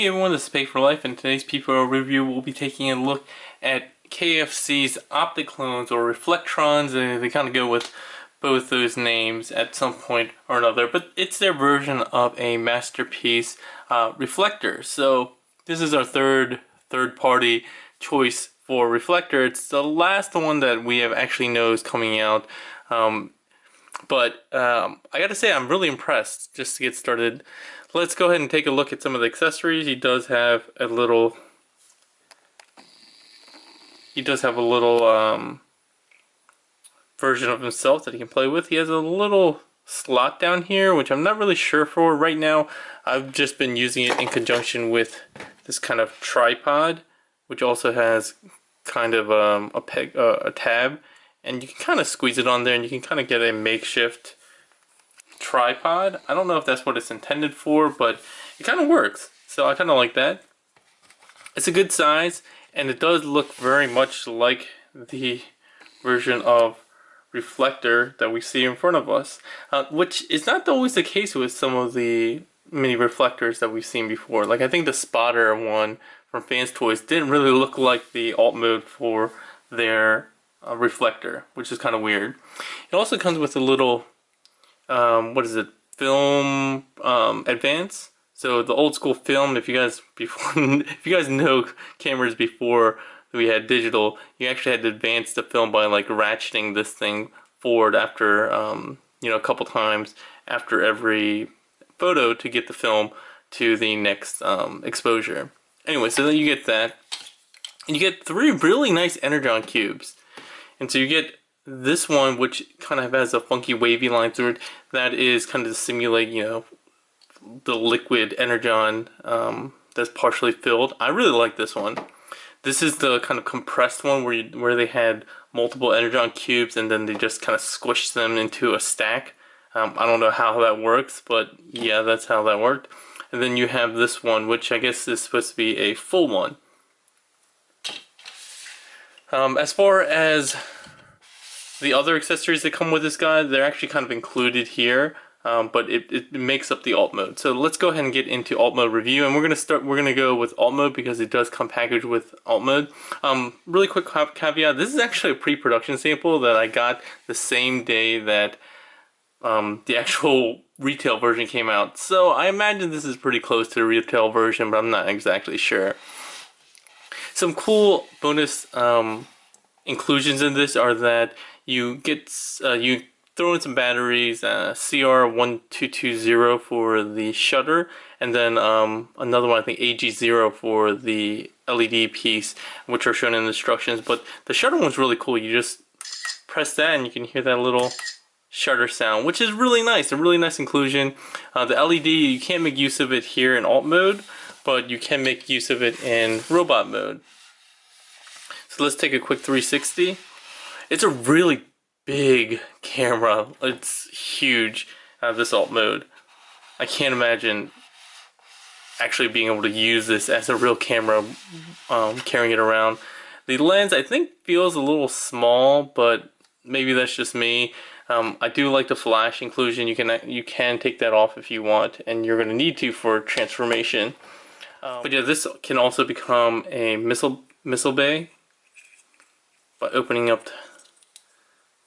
everyone, this is P4L, and today's P4L review will be taking a look at KFC's Opticlones or Reflectrons. They kind of go with both those names at some point or another, but it's their version of a masterpiece reflector. So this is our third party choice for reflector. It's the last one that we have actually know is coming out. But I gotta say, I'm really impressed. Just to get started, let's go ahead and take a look at some of the accessories. He does have a little version of himself that he can play with. He has a little slot down here, which I'm not really sure for right now. I've just been using it in conjunction with this kind of tripod, which also has kind of a tab, and you can kind of squeeze it on there and you can kind of get a makeshift tripod. I don't know if that's what it's intended for, but it kind of works, so I kind of like that. It's a good size, and it does look very much like the version of reflector that we see in front of us, which is not always the case with some of the mini reflectors that we've seen before. Like, I think the spotter one from Fans Toys didn't really look like the alt mode for their reflector, which is kind of weird. It also comes with a little what is it, film advance. So the old school film, if you guys know cameras before we had digital, you actually had to advance the film by like ratcheting this thing forward after a couple times after every photo to get the film to the next exposure. Anyway, so then you get that, and you get 3 really nice energon cubes. And so you get this one, which kind of has a funky wavy line through it, that is kind of to simulate, the liquid energon that's partially filled. I really like this one. This is the kind of compressed one where they had multiple energon cubes and then they just kind of squished them into a stack. I don't know how that works, but yeah, that's how that worked. And then you have this one, which I guess is supposed to be a full one. As far as the other accessories that come with this guy, they're actually kind of included here, but it makes up the alt mode. So let's go ahead and get into alt mode review, and we're gonna go with alt mode because it does come packaged with alt mode. Really quick caveat: this is actually a pre-production sample that I got the same day that the actual retail version came out. So I imagine this is pretty close to the retail version, but I'm not exactly sure. Some cool bonus inclusions in this are that you get you throw in some batteries, CR1220 for the shutter, and then another one, I think AG0 for the LED piece, which are shown in the instructions. But the shutter one's really cool. You just press that and you can hear that little shutter sound, which is really nice. A really nice inclusion. The LED, you can't make use of it here in alt mode, but you can make use of it in robot mode. So let's take a quick 360. It's a really big camera. It's huge, this alt mode. I can't imagine actually being able to use this as a real camera, carrying it around. The lens, I think, feels a little small, but maybe that's just me. I do like the flash inclusion. You can take that off if you want, and you're going to need to for transformation. But yeah, this can also become a missile bay by opening up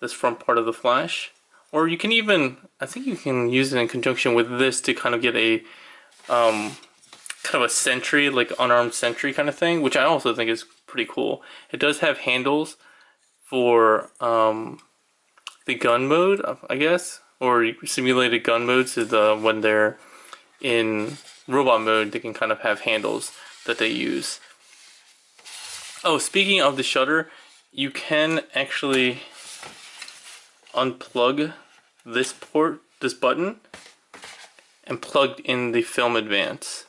this front part of the flash, or you can even, I think you can use it in conjunction with this to kind of get a kind of a sentry, like unarmed sentry kind of thing, which I also think is pretty cool. It does have handles for the gun mode, I guess, or simulated gun mode, so when they're in robot mode, they can kind of have handles that they use. Oh, speaking of the shutter, you can actually unplug this button, and plug in the film advance,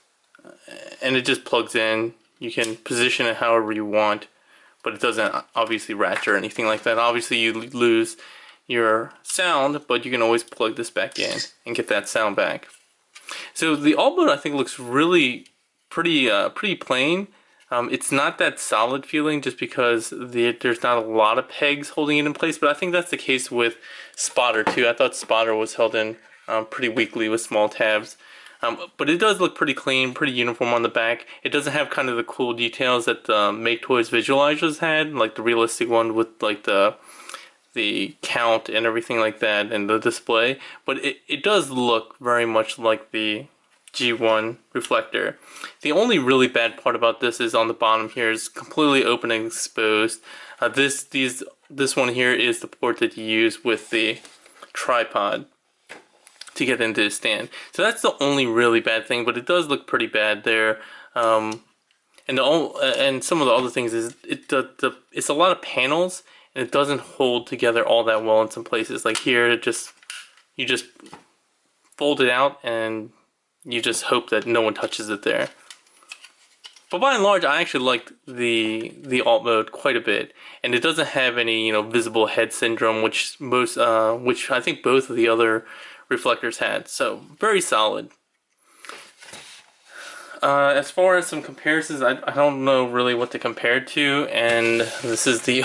and it just plugs in. You can position it however you want, but it doesn't obviously ratchet or anything like that. Obviously you lose your sound, but you can always plug this back in and get that sound back. So the alt mode, I think, looks really pretty plain. It's not that solid feeling just because there's not a lot of pegs holding it in place, but I think that's the case with Spotter too. I thought Spotter was held in pretty weakly with small tabs. But it does look pretty clean, pretty uniform on the back. It doesn't have kind of the cool details that the Make Toys visualizers had, like the realistic one with like the count and everything like that and the display, but it does look very much like the G1 reflector. The only really bad part about this is on the bottom here is completely open and exposed. This one here is the port that you use with the tripod to get into the stand. So that's the only really bad thing, but it does look pretty bad there. And some of the other things is it's a lot of panels, and it doesn't hold together all that well in some places. Like here, you just fold it out and you just hope that no one touches it there. But by and large, I actually liked the alt mode quite a bit, and it doesn't have any visible head syndrome, which I think both of the other reflectors had. So very solid. As far as some comparisons, I don't know really what to compare it to, and this is the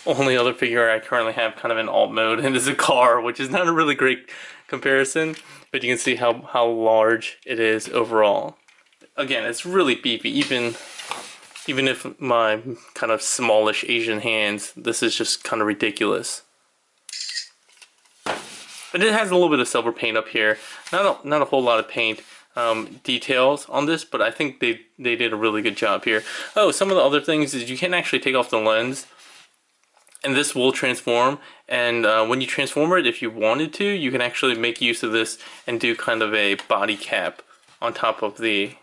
only other figure I currently have kind of in alt mode, and it's a car, which is not a really great comparison, but you can see how large it is overall. Again, it's really beefy, even if my kind of smallish Asian hands, this is just kind of ridiculous. But it has a little bit of silver paint up here, not a whole lot of paint details on this, but I think they did a really good job here. Oh, some of the other things is you can actually take off the lens, and this will transform, and when you transform it, if you wanted to, you can actually make use of this and do kind of a body cap on top of the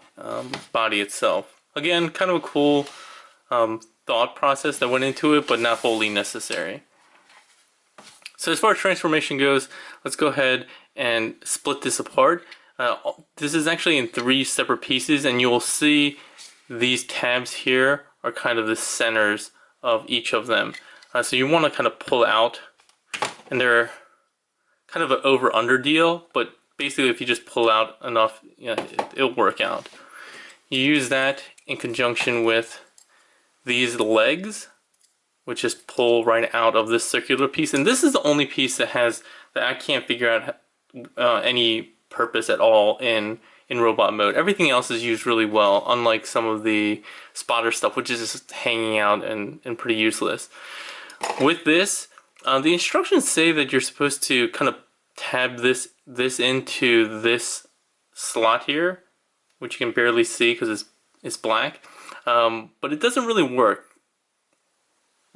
body itself. Again, kind of a cool thought process that went into it, but not wholly necessary. So as far as transformation goes, let's go ahead and split this apart. This is actually in 3 separate pieces, and you will see these tabs here are kind of the centers of each of them. So you want to kind of pull out, and they're kind of an over-under deal, but basically if you just pull out enough, it'll work out. You use that in conjunction with these legs, which just pull right out of this circular piece. And this is the only piece that I can't figure out any purpose at all in robot mode. Everything else is used really well, unlike some of the spotter stuff, which is just hanging out and pretty useless. With this, the instructions say that you're supposed to kind of tab this into this slot here, which you can barely see because it's black, but it doesn't really work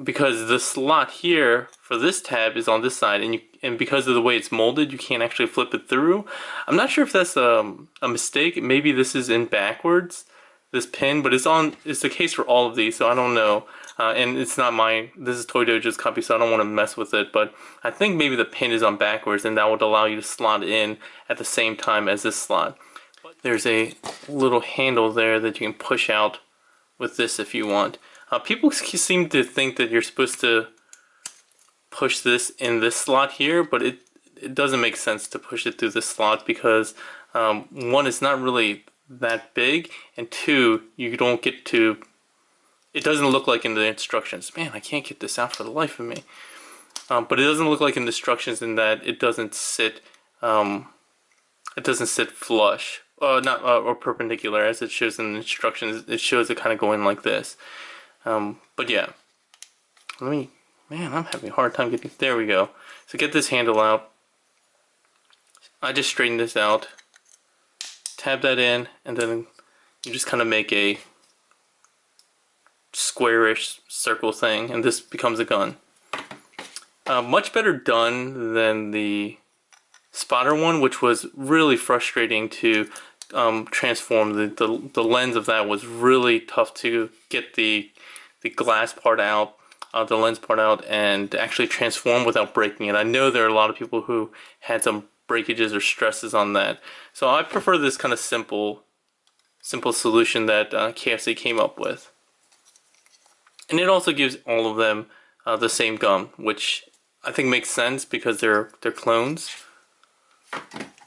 because the slot here for this tab is on this side, and because of the way it's molded, you can't actually flip it through. I'm not sure if that's a mistake. Maybe this is in backwards, this pin, but it's the case for all of these, so I don't know. And it's not mine. This is Toy Dojo's copy, so I don't want to mess with it. But I think maybe the pin is on backwards, and that would allow you to slot in at the same time as this slot. There's a little handle there that you can push out with this if you want. People seem to think that you're supposed to push this in this slot here, but it doesn't make sense to push it through this slot because one, it's not really that big, and 2, you don't get to. It doesn't look like in the instructions. Man, I can't get this out for the life of me. But it doesn't look like in the instructions in that it doesn't sit. It doesn't sit flush, or perpendicular as it shows in the instructions. It shows it kind of going like this. But yeah, man, I'm having a hard time getting. There we go. So get this handle out. I just straightened this out. Tab that in, and then you just kind of make a squarish circle thing, and this becomes a gun. Much better done than the spotter one, which was really frustrating to transform. The lens of that was really tough to get the glass part out, the lens part out, and actually transform without breaking it. I know there are a lot of people who had some breakages or stresses on that, so I prefer this kind of simple solution that KFC came up with. And it also gives all of them the same gum, which I think makes sense because they're clones.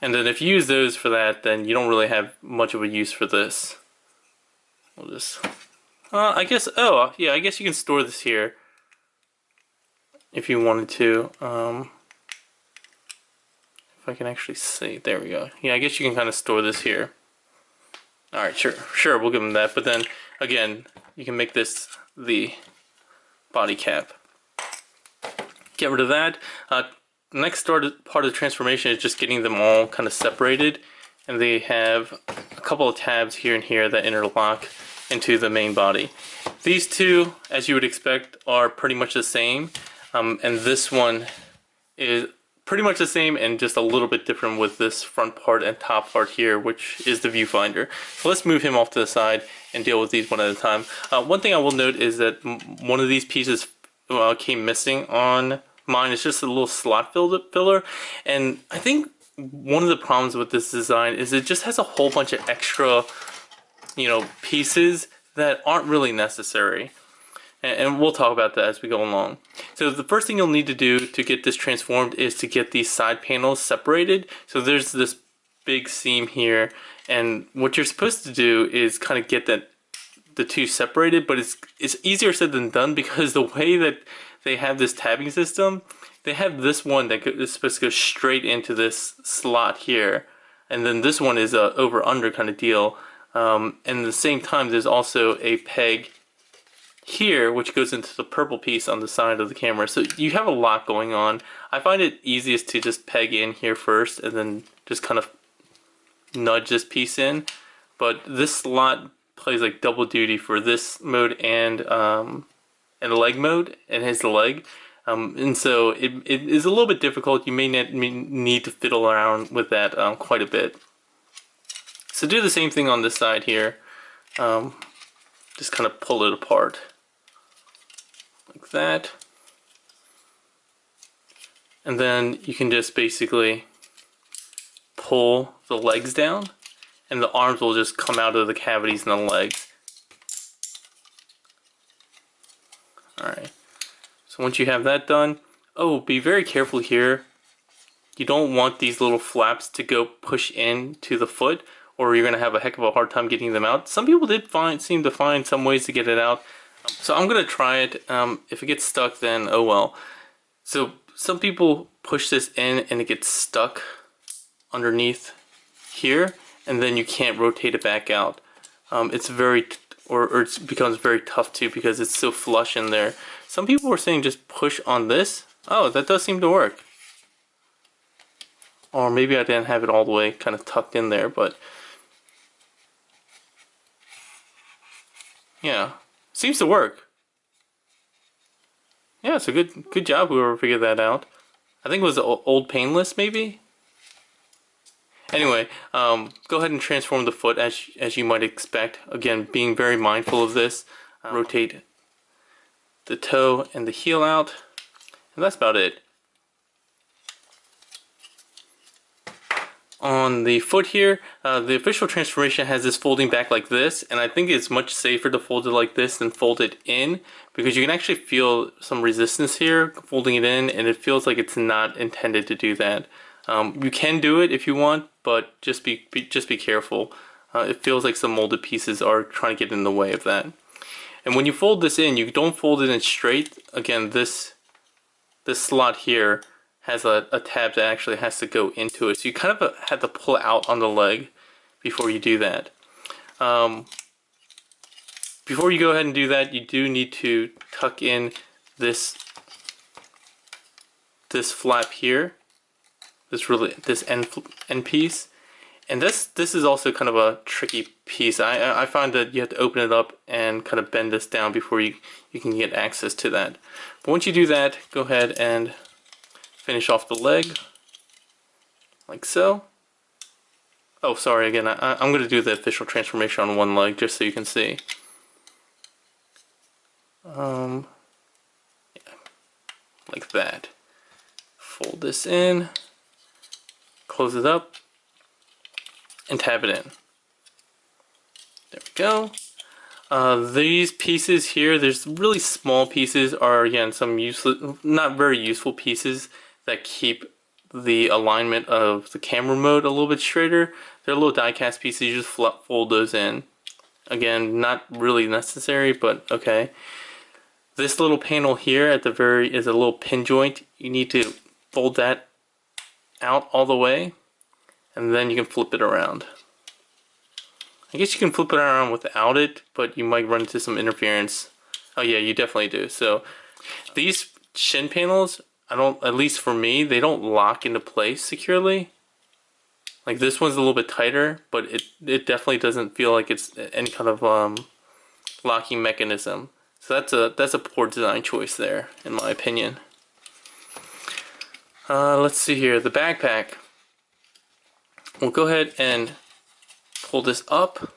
And then if you use those for that, then you don't really have much of a use for this. We'll just, I guess you can store this here if you wanted to. If if I can actually see. There we go. Yeah, I guess you can kind of store this here. Alright, sure, we'll give them that. But then, again, you can make this the body cap. Get rid of that. The next part of the transformation is just getting them all kind of separated. And they have a couple of tabs here and here that interlock into the main body. These two, as you would expect, are pretty much the same. And this one is pretty much the same and just a little bit different with this front part and top part here, which is the viewfinder. So let's move him off to the side and deal with these one at a time. One thing I will note is that one of these pieces came missing on mine. It's just a little slot filler, and I think one of the problems with this design is it just has a whole bunch of extra, you know, pieces that aren't really necessary. And we'll talk about that as we go along. So the first thing you'll need to do to get this transformed is to get these side panels separated. So there's this big seam here, and what you're supposed to do is kind of get the two separated, but it's easier said than done, because the way that they have this tabbing system, they have this one that is supposed to go straight into this slot here, and then this one is a over-under kind of deal. And at the same time, there's also a peg here which goes into the purple piece on the side of the camera. So you have a lot going on. I find it easiest to just peg in here first and then just kind of nudge this piece in. But this slot plays like double duty for this mode and leg mode, and has the leg. And so it is a little bit difficult. You may need to fiddle around with that quite a bit. So do the same thing on this side here. Just kind of pull it apart like that. And then you can just basically pull the legs down, and the arms will just come out of the cavities in the legs. Alright, so once you have that done, be very careful here. You don't want these little flaps to go push into the foot, or you're going to have a heck of a hard time getting them out. Some people did seem to find some ways to get it out. So I'm going to try it. If it gets stuck, then oh well. So some people push this in and it gets stuck underneath here, and then you can't rotate it back out. It's very, or it becomes very tough too, because it's so flush in there. Some people were saying just push on this. Oh, that does seem to work. Or maybe I didn't have it all the way kind of tucked in there, but yeah, seems to work. Yeah, it's a good job whoever figured that out. I think it was Old Painless maybe. Anyway, go ahead and transform the foot as you might expect. Again, being very mindful of this. Rotate the toe and the heel out, and that's about it. On the foot here, the official transformation has this folding back like this, and I think it's much safer to fold it like this than fold it in, because you can actually feel some resistance here folding it in, and it feels like it's not intended to do that. You can do it if you want, but just be careful. It feels like some molded pieces are trying to get in the way of that. And when you fold this in, you don't fold it in straight. Again, this slot here has a tab that actually has to go into it. So you kind of have to pull out on the leg before you do that. Before you go ahead and do that, you do need to tuck in this flap here, this end piece. And this is also kind of a tricky piece. I find that you have to open it up and kind of bend this down before you can get access to that. But once you do that, go ahead and finish off the leg, like so. Oh, sorry, again, I'm going to do the official transformation on one leg just so you can see. Yeah, like that. Fold this in, close it up, and tab it in. There we go. These pieces here, there's really small pieces, are again some useless, not very useful pieces that keep the alignment of the camera mode a little bit straighter. They're little die cast pieces, you just fold those in. Again, not really necessary, but okay. This little panel here at the very is a little pin joint. You need to fold that out all the way, and then you can flip it around. I guess you can flip it around without it, but you might run into some interference. Oh yeah, you definitely do. So these shin panels, at least for me, they don't lock into place securely. Like this one's a little bit tighter, but it definitely doesn't feel like it's any kind of locking mechanism. So that's a poor design choice there, in my opinion. Let's see here, the backpack. We'll go ahead and pull this up.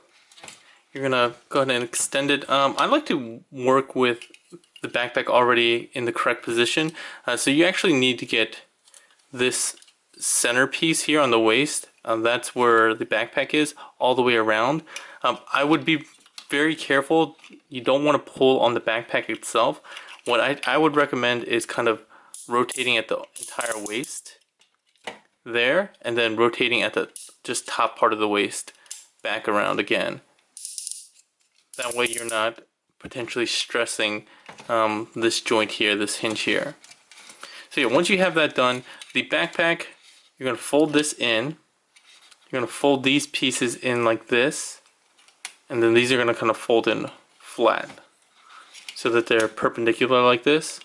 You're gonna go ahead and extend it. I like to work with the backpack already in the correct position. So you actually need to get this center piece here on the waist. That's where the backpack is, all the way around. I would be very careful. You don't want to pull on the backpack itself. What I would recommend is kind of rotating at the entire waist there, and then rotating at the just top part of the waist back around again. That way you're not potentially stressing this joint here, this hinge here. So yeah, once you have that done, the backpack, you're going to fold this in. You're going to fold these pieces in like this, and then these are going to kind of fold in flat so that they're perpendicular like this.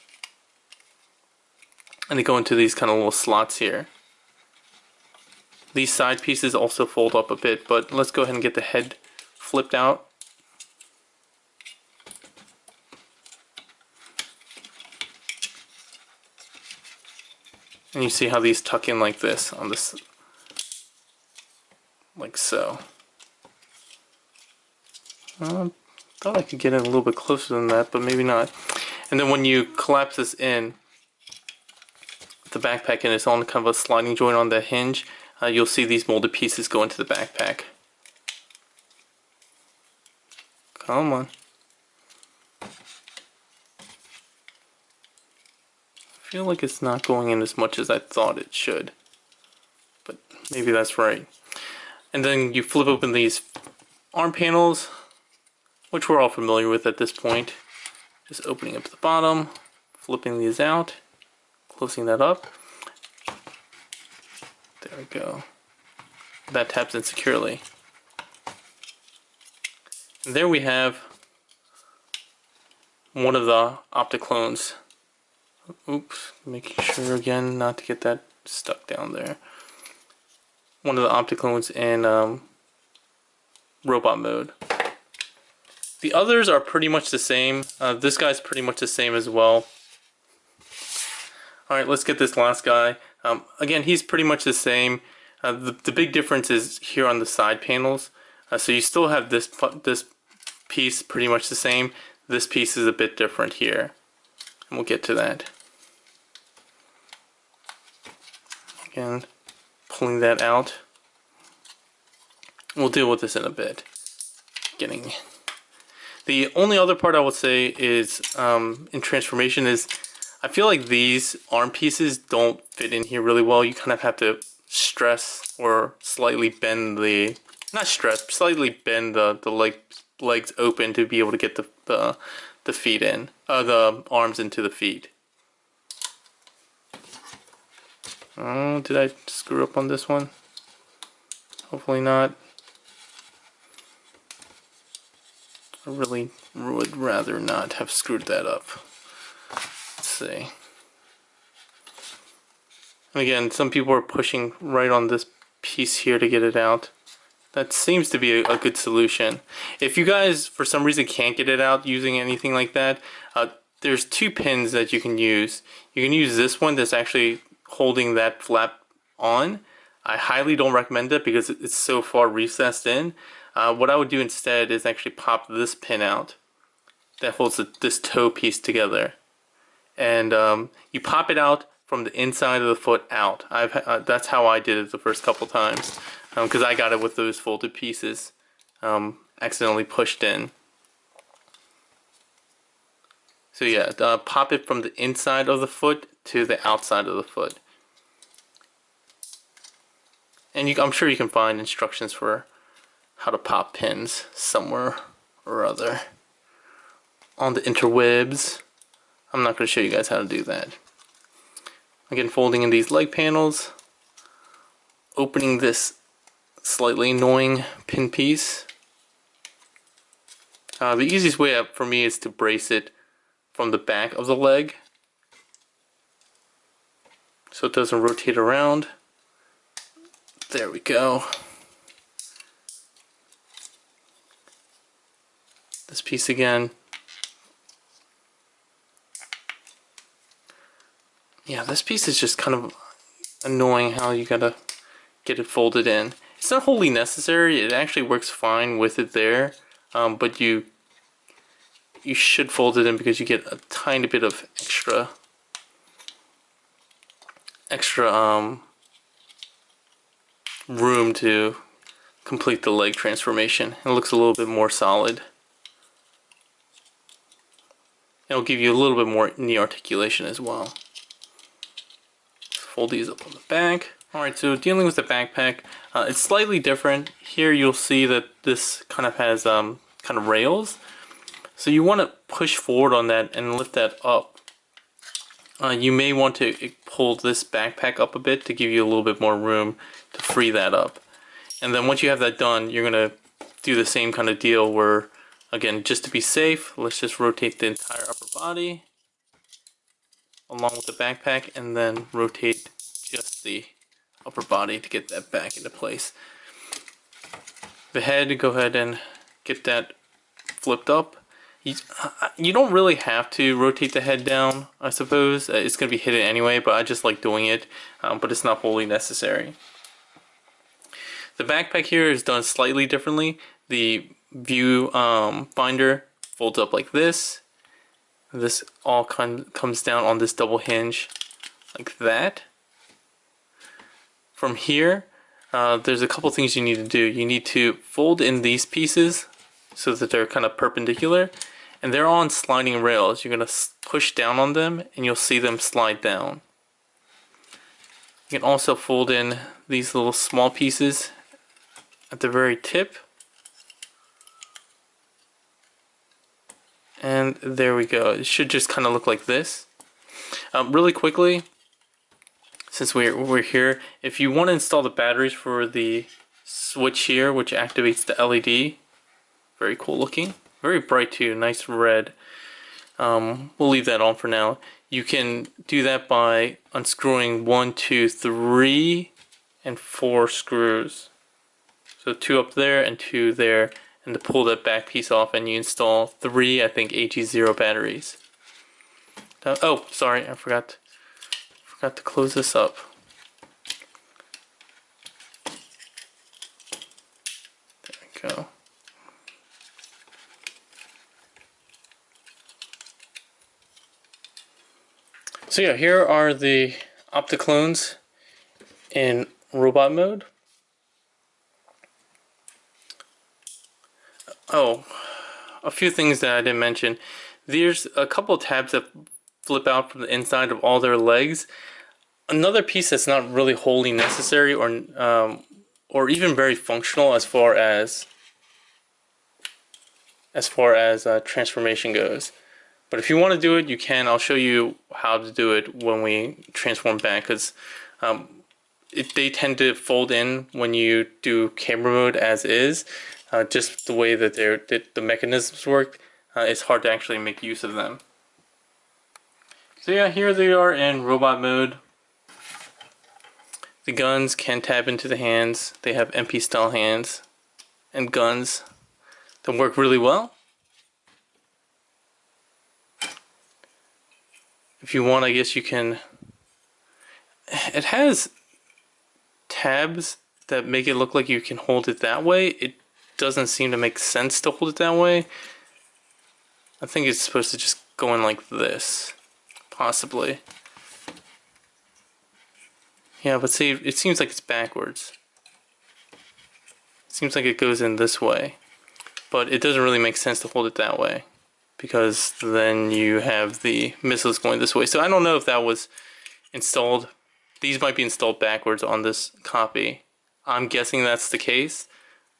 And they go into these kind of little slots here. These side pieces also fold up a bit, but let's go ahead and get the head flipped out. And you see how these tuck in like this on this, like so. Thought I could get in a little bit closer than that, but maybe not. And then when you collapse this in, the backpack, and it's on kind of a sliding joint on the hinge, you'll see these molded pieces go into the backpack. Come on. I feel like it's not going in as much as I thought it should, but maybe that's right. And then you flip open these arm panels, which we're all familiar with at this point. Just opening up the bottom, flipping these out, closing that up. There we go. That taps in securely. And there we have one of the Opticlones. Oops, making sure again not to get that stuck down there. One of the Opticlones in robot mode. The others are pretty much the same. This guy's pretty much the same as well. Alright, let's get this last guy. Again, he's pretty much the same. The big difference is here on the side panels. So you still have this piece pretty much the same. This piece is a bit different here. And we'll get to that. Again, pulling that out. We'll deal with this in a bit. The only other part I would say is in transformation is I feel like these arm pieces don't fit in here really well. You kind of have to stress or slightly bend the, not stress, slightly bend the legs open to be able to get the feet in, the arms into the feet. Oh, did I screw up on this one? Hopefully not. I really would rather not have screwed that up. Let's see. And again, some people are pushing right on this piece here to get it out. That seems to be a good solution. If you guys, for some reason, can't get it out using anything like that, there's two pins that you can use. You can use this one that's actually holding that flap on. I highly don't recommend it because it's so far recessed in. What I would do instead is actually pop this pin out that holds this toe piece together. And you pop it out from the inside of the foot out. That's how I did it the first couple times. Because I got it with those folded pieces accidentally pushed in. So yeah, pop it from the inside of the foot to the outside of the foot. And I'm sure you can find instructions for how to pop pins somewhere or other on the interwebs. I'm not going to show you guys how to do that. Again, folding in these leg panels. opening this slightly annoying pin piece. The easiest way up for me is to brace it from the back of the leg so it doesn't rotate around. There we go. This piece again. Yeah, this piece is just kind of annoying how you gotta get it folded in. It's not wholly necessary, it actually works fine with it there, but you should fold it in because you get a tiny bit of extra room to complete the leg transformation. It looks a little bit more solid. It'll give you a little bit more knee articulation as well. Fold these up on the back. Alright, so dealing with the backpack, it's slightly different. Here you'll see that this kind of has kind of rails. So you want to push forward on that and lift that up. You may want to pull this backpack up a bit to give you a little bit more room to free that up. And then once you have that done, you're going to do the same kind of deal where, again, just to be safe, let's just rotate the entire upper body along with the backpack, and then rotate just the upper body to get that back into place. The head, go ahead and get that flipped up. You don't really have to rotate the head down, I suppose. It's going to be hidden anyway, but I just like doing it, but it's not wholly necessary. The backpack here is done slightly differently. The view finder folds up like this. This all comes down on this double hinge like that. From here, there's a couple things you need to do. You need to fold in these pieces so that they're kind of perpendicular, and they're on sliding rails. You're going to push down on them and you'll see them slide down. You can also fold in these little small pieces at the very tip. And there we go. It should just kind of look like this. Really quickly, since we're here, if you want to install the batteries for the switch here, which activates the LED, very cool looking, very bright too, nice red. We'll leave that on for now. You can do that by unscrewing 1, 2, 3, and 4 screws. So 2 up there and 2 there. And to pull that back piece off, and you install 3, I think, AG0 batteries. Oh, sorry, I forgot to close this up. There we go. So yeah, here are the Opticlones in robot mode. Oh, a few things that I didn't mention. There's a couple of tabs that flip out from the inside of all their legs. Another piece that's not really wholly necessary or even very functional as far as transformation goes. But if you want to do it, you can. I'll show you how to do it when we transform back, because they tend to fold in when you do camera mode as is. Just the way that the mechanisms work, it's hard to actually make use of them. So yeah, here they are in robot mode. The guns can tab into the hands. They have MP style hands and guns that work really well. If you want, I guess you can. It has tabs that make it look like you can hold it that way. It doesn't seem to make sense to hold it that way. I think it's supposed to just go in like this, possibly. Yeah, but see, it seems like it's backwards. It seems like it goes in this way, but it doesn't really make sense to hold it that way, because then you have the missiles going this way. So I don't know if that was installed. These might be installed backwards on this copy. I'm guessing that's the case,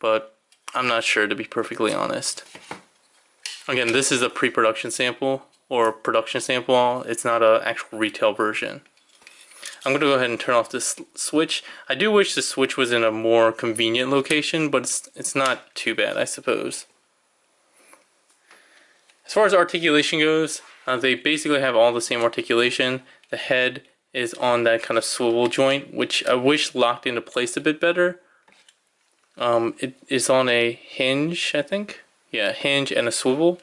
but I'm not sure, to be perfectly honest. Again, this is a pre-production sample or production sample. It's not an actual retail version. I'm going to go ahead and turn off this switch. I do wish the switch was in a more convenient location, but it's not too bad, I suppose. As far as articulation goes, they basically have all the same articulation. The head is on that kind of swivel joint, which I wish locked into place a bit better. It is on a hinge, I think. Yeah, hinge and a swivel.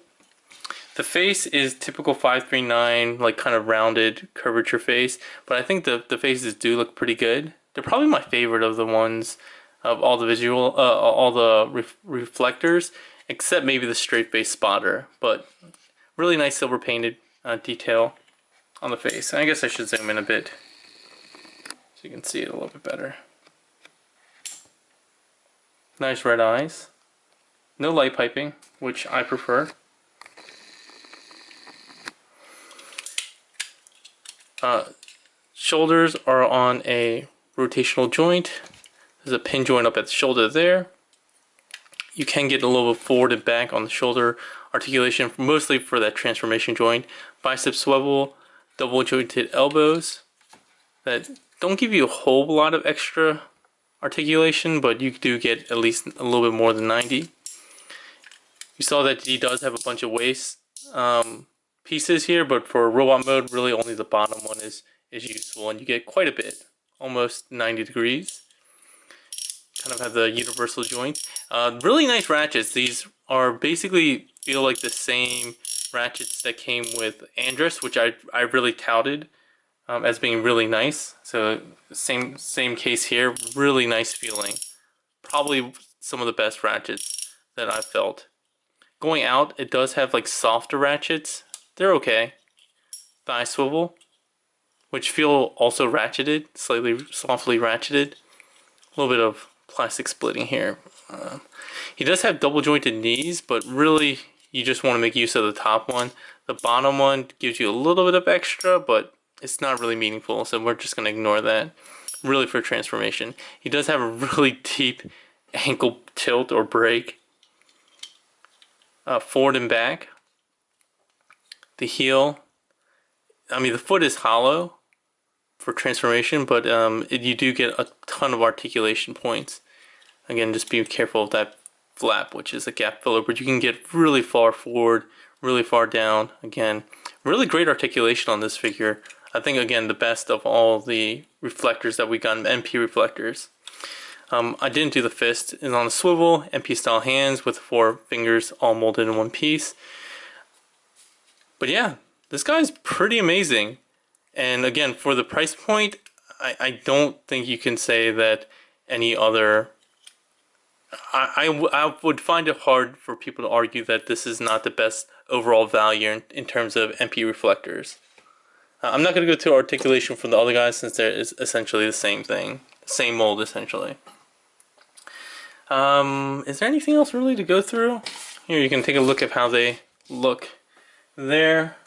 The face is typical 539, like kind of rounded curvature face, but I think the faces do look pretty good. They're probably my favorite of the ones of all the reflectors, except maybe the straight face spotter. But really nice silver painted detail on the face. I guess I should zoom in a bit so you can see it a little bit better. Nice red eyes. No light piping, which I prefer. Shoulders are on a rotational joint. There's a pin joint up at the shoulder there. You can get a little bit forward and back on the shoulder articulation, mostly for that transformation joint. Bicep swivel, double jointed elbows that don't give you a whole lot of extra articulation, but you do get at least a little bit more than 90. You saw that he does have a bunch of waist pieces here, but for robot mode, really only the bottom one is useful, and you get quite a bit, almost 90 degrees. Kind of have the universal joint. Really nice ratchets. These are basically feel like the same ratchets that came with Andrus, which I really touted as being really nice. So same case here. Really nice feeling. Probably some of the best ratchets that I've felt. Going out, it does have like softer ratchets. They're okay. Thigh swivel, which feel also ratcheted, slightly softly ratcheted. A little bit of plastic splitting here. He does have double jointed knees, but really you just want to make use of the top one. The bottom one gives you a little bit of extra, but it's not really meaningful, so we're just going to ignore that. Really for transformation. He does have a really deep ankle tilt or break. Forward and back. The heel, I mean the foot is hollow for transformation, but you do get a ton of articulation points. Again, just be careful of that flap, which is a gap filler, but you can get really far forward, really far down. Again, really great articulation on this figure. I think, again, the best of all the reflectors that we got, MP reflectors. I didn't do the fist. It's on a swivel, MP style hands with 4 fingers all molded in one piece. But yeah, this guy's pretty amazing. And again, for the price point, I don't think you can say that any other... I would find it hard for people to argue that this is not the best overall value in terms of MP reflectors. I'm not going to go to articulation from the other guys since they're essentially the same thing. Same mold, essentially. Is there anything else really to go through? Here you can take a look at how they look there.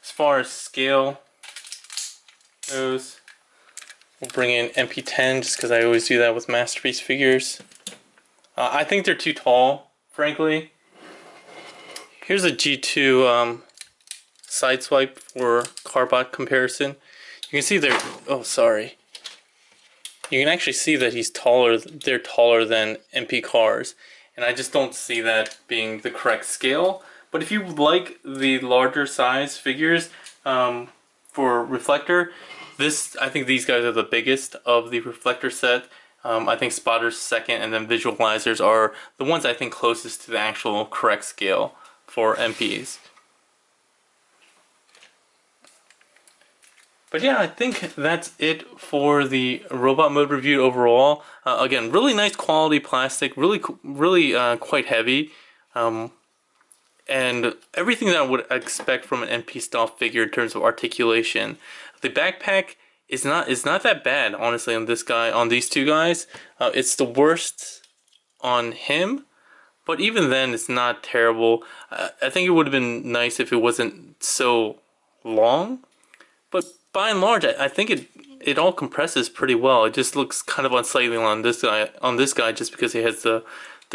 As far as scale goes, we'll bring in MP10 just because I always do that with Masterpiece figures. I think they're too tall, frankly. Here's a G2 side swipe for Carbot comparison. You can see they're... Oh, sorry. You can actually see that he's taller. They're taller than MP cars, and I just don't see that being the correct scale. But if you like the larger size figures for Reflector, I think these guys are the biggest of the Reflector set. I think Spotter's second, and then Visualizers are the ones I think closest to the actual correct scale for MPs. But yeah, I think that's it for the robot mode review overall. Again, really nice quality plastic, really quite heavy, and everything that I would expect from an MP style figure in terms of articulation. The backpack is not that bad, honestly, on this guy, on these two guys. It's the worst on him, but even then, it's not terrible. I think it would have been nice if it wasn't so long, but by and large, I think it all compresses pretty well. It just looks kind of unsightly on this guy just because he has the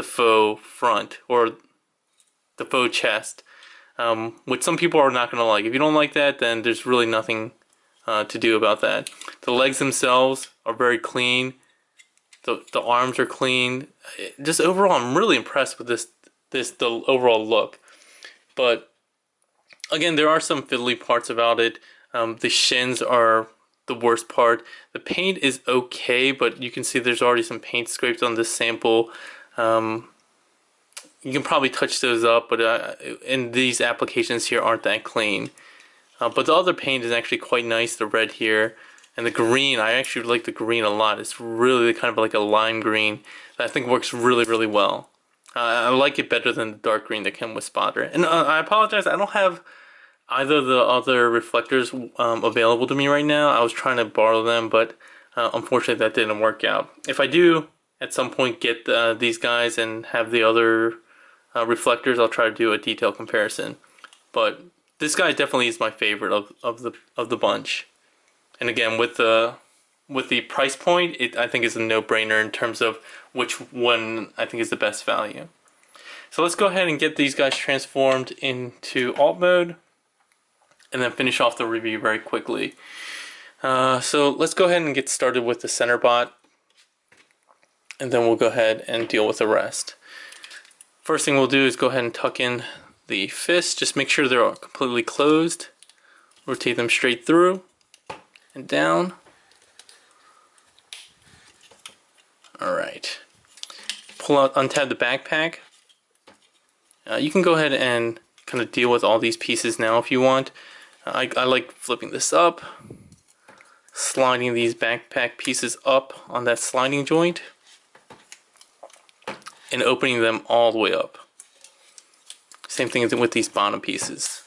faux front or the faux chest, which some people are not going to like. If you don't like that, then there's really nothing to do about that. The legs themselves are very clean. The arms are clean. Just overall, I'm really impressed with the overall look. But again, there are some fiddly parts about it. The shins are the worst part. The paint is okay, but you can see there's already some paint scraped on this sample. You can probably touch those up, but in these applications here aren't that clean. But the other paint is actually quite nice, the red here. And the green, I actually like the green a lot. It's really kind of like a lime green that I think works really, really well. I like it better than the dark green that came with Spotter. And I apologize, I don't have either of the other reflectors available to me right now. I was trying to borrow them, but unfortunately that didn't work out. If I do at some point get these guys and have the other reflectors, I'll try to do a detailed comparison. But this guy definitely is my favorite of the bunch. And again, with the price point, I think is a no-brainer in terms of which one I think is the best value. So let's go ahead and get these guys transformed into alt mode, and then finish off the review very quickly. So let's go ahead and get started with the center bot, and then we'll go ahead and deal with the rest. First thing we'll do is go ahead and tuck in the fists. Just make sure they're completely closed. Rotate them straight through and down. Alright. Untab the backpack. You can go ahead and kind of deal with all these pieces now if you want. I like flipping this up, sliding these backpack pieces up on that sliding joint, and opening them all the way up. Same thing with these bottom pieces.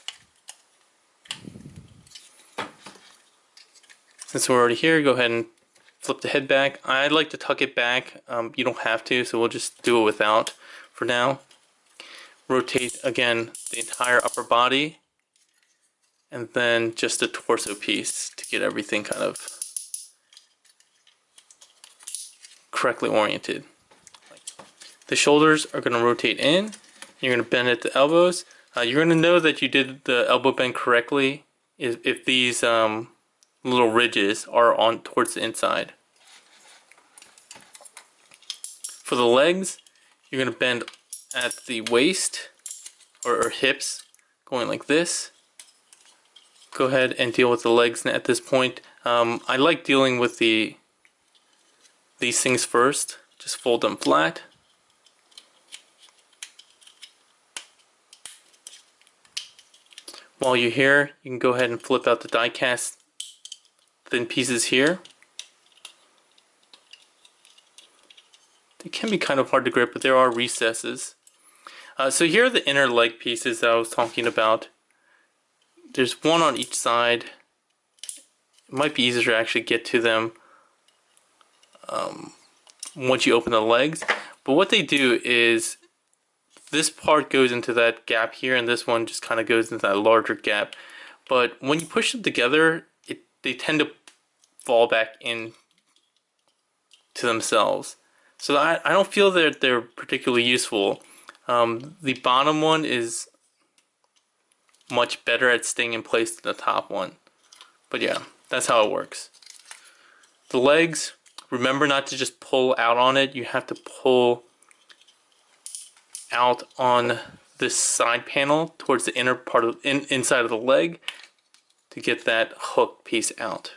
Since we're already here, go ahead and flip the head back. I like to tuck it back. You don't have to, so we'll just do it without for now. Rotate again the entire upper body, and then just the torso piece to get everything kind of correctly oriented. The shoulders are going to rotate in. You're going to bend at the elbows. You're going to know that you did the elbow bend correctly if these little ridges are on towards the inside. For the legs, you're going to bend at the waist or hips, going like this. Go ahead and deal with the legs at this point. I like dealing with these things first. Just fold them flat. While you're here, you can go ahead and flip out the die cast thin pieces here. They can be kind of hard to grip, but there are recesses. So here are the inner leg pieces that I was talking about. There's one on each side. It might be easier to actually get to them once you open the legs. But what they do is this part goes into that gap here, and this one just kind of goes into that larger gap. But when you push them together, they tend to fall back in to themselves. So I don't feel that they're particularly useful. The bottom one is much better at staying in place than the top one. But yeah, that's how it works. The legs, remember not to just pull out on it. You have to pull out on this side panel towards the inner part of inside of the leg to get that hook piece out.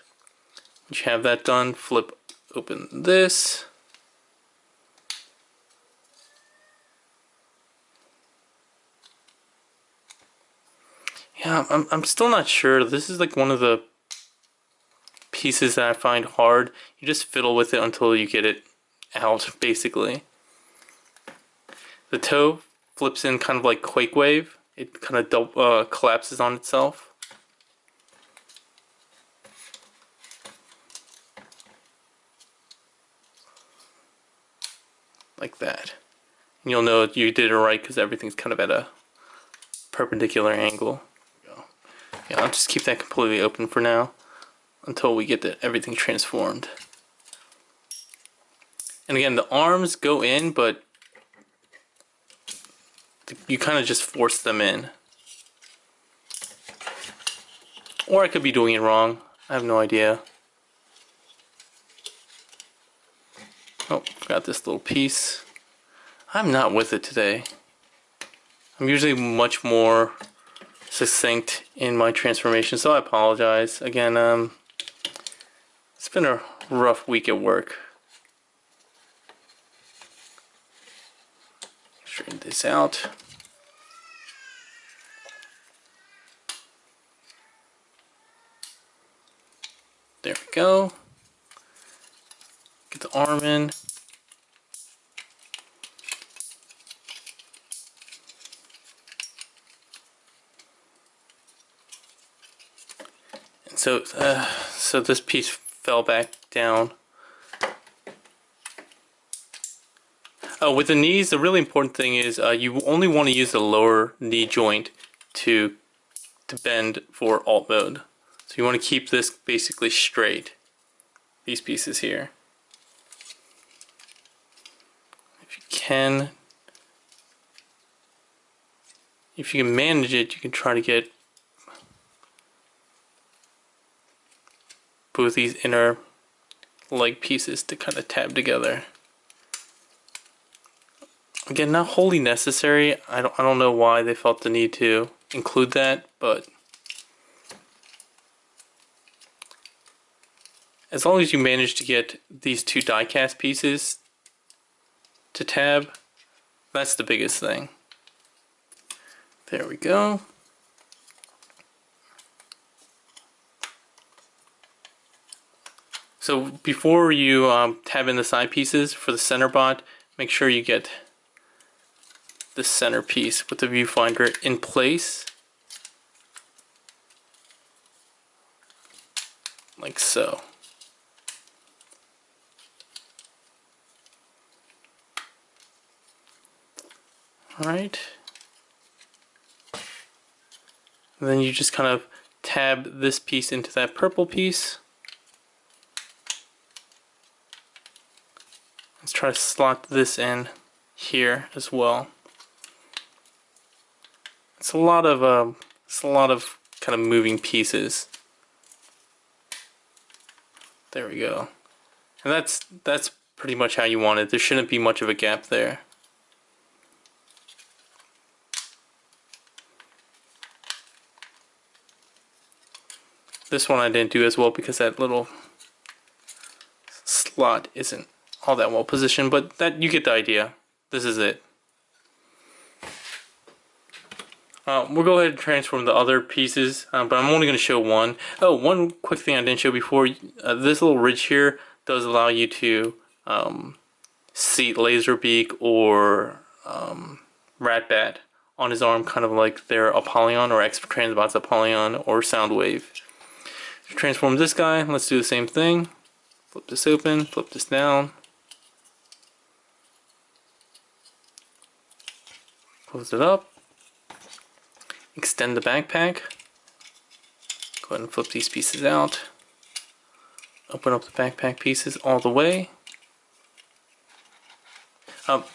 Once you have that done, flip open this. Yeah, I'm still not sure. This is like one of the pieces that I find hard. You just fiddle with it until you get it out, basically. The toe flips in kind of like Quake Wave. It kind of collapses on itself. Like that. And you'll know you did it right because everything's kind of at a perpendicular angle. Yeah, I'll just keep that completely open for now until we get everything transformed. And again, the arms go in, but you kind of just force them in. Or I could be doing it wrong. I have no idea. Oh, forgot this little piece. I'm not with it today. I'm usually much more succinct in my transformation, so I apologize. Again, it's been a rough week at work. Straighten this out. There we go. Get the arm in. And so this piece fell back down. Oh, with the knees, the really important thing is you only want to use the lower knee joint to bend for alt mode. So you want to keep this basically straight. These pieces here. If you can manage it, you can try to get both these inner leg pieces to kind of tab together. Again, not wholly necessary. I don't know why they felt the need to include that, but as long as you manage to get these two die cast pieces to tab, that's the biggest thing. There we go. So before you tab in the side pieces for the center bot, make sure you get the center piece with the viewfinder in place, like so. Alright. And then you just kind of tab this piece into that purple piece. Let's try to slot this in here as well. It's a lot of kind of moving pieces. There we go. And that's pretty much how you want it. There shouldn't be much of a gap there. This one I didn't do as well because that little slot isn't all that well positioned, but that you get the idea. This is it. We'll go ahead and transform the other pieces, but I'm only going to show one. Oh, one quick thing I didn't show before. This little ridge here does allow you to seat Laserbeak or Ratbat on his arm, kind of like their Apollyon or X-Transbot's Apollyon or Soundwave. Transform this guy. Let's do the same thing. Flip this open, flip this down. Close it up. Extend the backpack. Go ahead and flip these pieces out. Open up the backpack pieces all the way.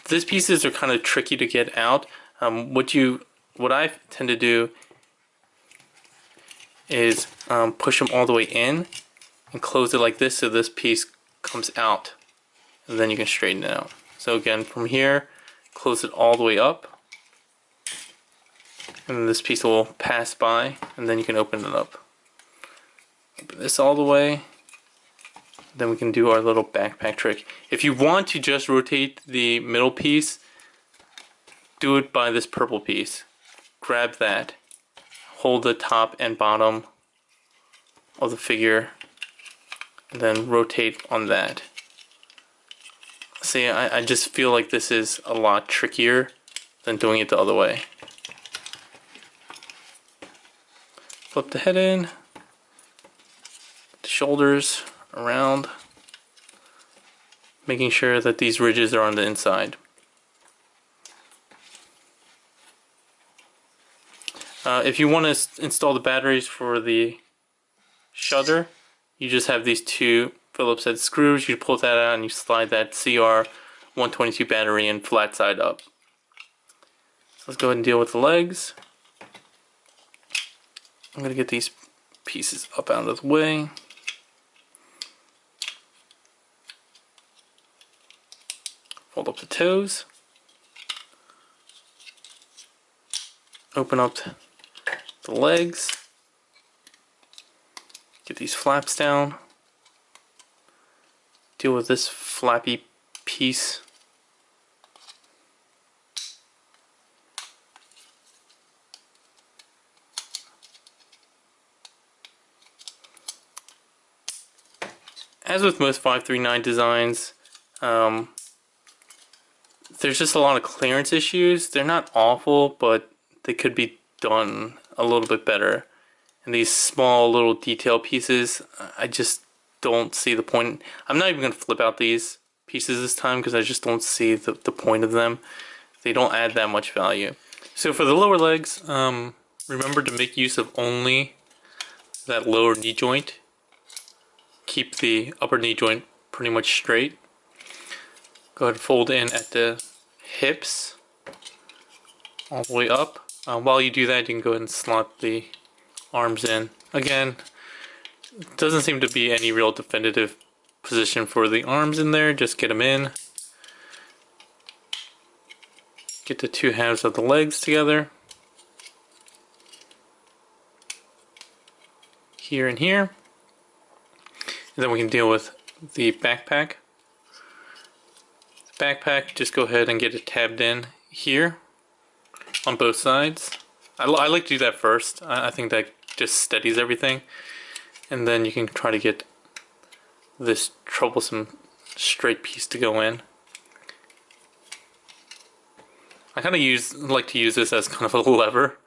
These pieces are kind of tricky to get out. What I tend to do is push them all the way in and close it like this so this piece comes out, and then you can straighten it out. So again, from here, close it all the way up, and then this piece will pass by, and then you can open it up. Open this all the way, then we can do our little backpack trick. If you want to just rotate the middle piece, do it by this purple piece. Grab that, hold the top and bottom of the figure, and then rotate on that. See, I just feel like this is a lot trickier than doing it the other way. Flip the head in, the shoulders around, making sure that these ridges are on the inside. If you want to install the batteries for the shutter, you just have these two Phillips head screws. You pull that out and you slide that CR122 battery in flat side up. So let's go ahead and deal with the legs. I'm going to get these pieces up out of the way. Fold up the toes. Open up the legs. Get these flaps down. Deal with this flappy piece. As with most 539 designs, there's just a lot of clearance issues. They're not awful, but they could be done a little bit better. And these small little detail pieces, I just don't see the point. I'm not even going to flip out these pieces this time because I just don't see the point of them. They don't add that much value. So for the lower legs, remember to make use of only that lower knee joint. Keep the upper knee joint pretty much straight. Go ahead and fold in at the hips all the way up. While you do that, you can go ahead and slot the arms in. Again, doesn't seem to be any real definitive position for the arms in there. Just get them in. Get the two halves of the legs together. Here and here. And then we can deal with the backpack. The backpack, just go ahead and get it tabbed in here on both sides. I like to do that first. I think that just steadies everything. And then you can try to get this troublesome straight piece to go in. I kind of like to use this as kind of a lever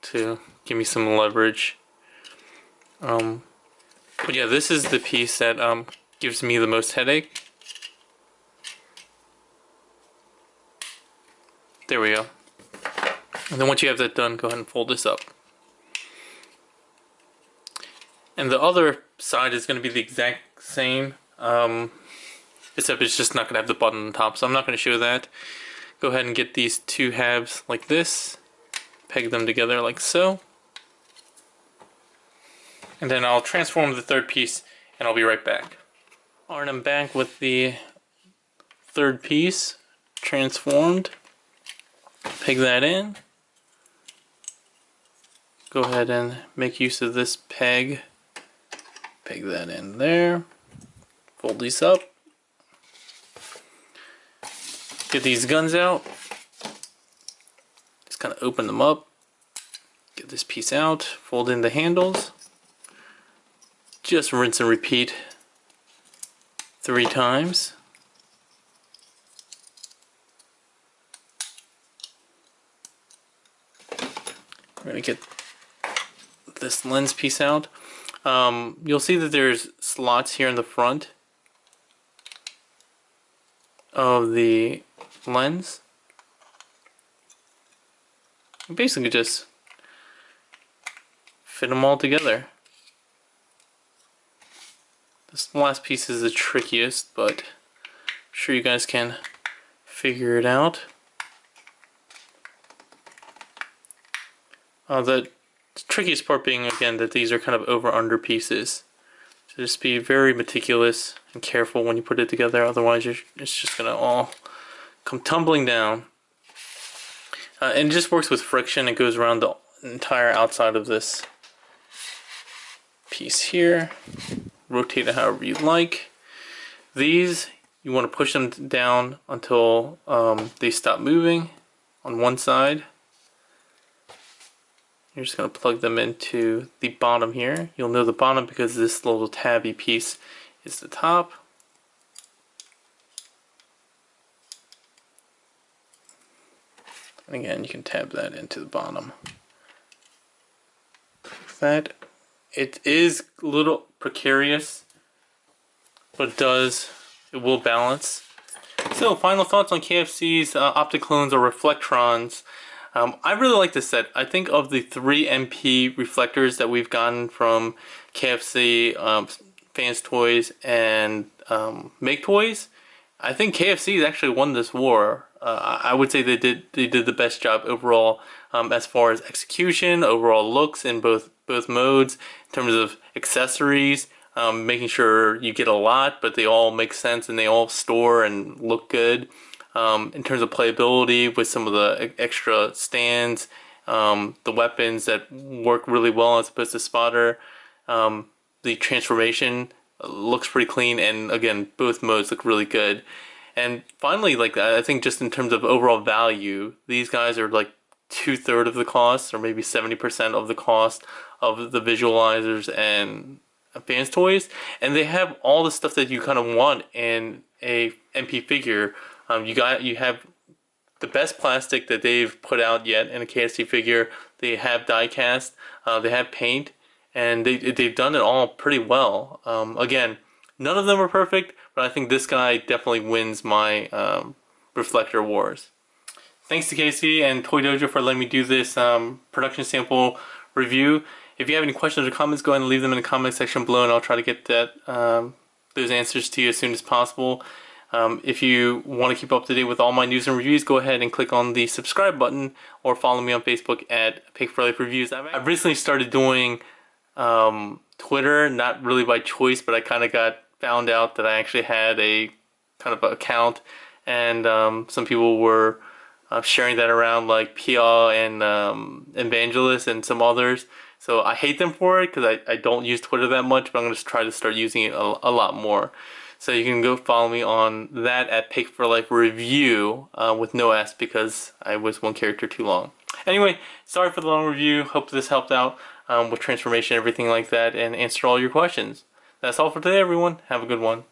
to give me some leverage. But yeah, this is the piece that gives me the most headache. There we go. And then once you have that done, go ahead and fold this up. And the other side is going to be the exact same, except it's just not going to have the button on top, so I'm not going to show that. Go ahead and get these two halves like this, peg them together like so. And then I'll transform the third piece and I'll be right back. Alright, I'm back with the third piece transformed. Peg that in. Go ahead and make use of this peg. Peg that in there. Fold these up. Get these guns out. Just kind of open them up. Get this piece out. Fold in the handles. Just rinse and repeat 3 times. We're going to get this lens piece out. You'll see that there's slots here in the front of the lens. You basically just fit them all together. This last piece is the trickiest, but I'm sure you guys can figure it out. The trickiest part being, again, that these are kind of over-under pieces. So just be very meticulous and careful when you put it together, otherwise it's just going to all come tumbling down. And it just works with friction. It goes around the entire outside of this piece here. Rotate it however you like. These, you want to push them down until they stop moving on one side. You're just going to plug them into the bottom here. You'll know the bottom because this little tabby piece is the top. And again, you can tab that into the bottom. Like that. It is a little precarious, but it will balance. So, final thoughts on KFC's Opticlones or Reflectrons. I really like this set. I think of the 3 MP reflectors that we've gotten from KFC, Fans Toys, and Make Toys, I think KFC has actually won this war. I would say they did the best job overall as far as execution, overall looks in both modes, in terms of accessories, making sure you get a lot, but they all make sense and they all store and look good. in terms of playability with some of the extra stands, the weapons that work really well as opposed to spotter. The transformation looks pretty clean, and again, both modes look really good. And finally, like, I think just in terms of overall value, these guys are like 2/3 of the cost, or maybe 70% of the cost of the visualizers and advanced toys, and they have all the stuff that you kind of want in a MP figure. You have the best plastic that they've put out yet in a KFC figure. They have die cast, they have paint, and they've done it all pretty well. Again, none of them are perfect, but I think this guy definitely wins my Reflector wars. Thanks to KFC and Toy Dojo for letting me do this production sample review. If you have any questions or comments, go ahead and leave them in the comment section below, and I'll try to get those answers to you as soon as possible. If you want to keep up to date with all my news and reviews, go ahead and click on the subscribe button, or follow me on Facebook at P4L Reviews. I've recently started doing Twitter, not really by choice, but I kind of got found out that I actually had a kind of account, and some people were sharing that around, like P4L and Evangelist and some others. So I hate them for it because I don't use Twitter that much, but I'm going to try to start using it a lot more. So you can go follow me on that at P4L Review with no S, because I was one character too long. Anyway, sorry for the long review. Hope this helped out with transformation, everything like that, and answer all your questions. That's all for today, everyone. Have a good one.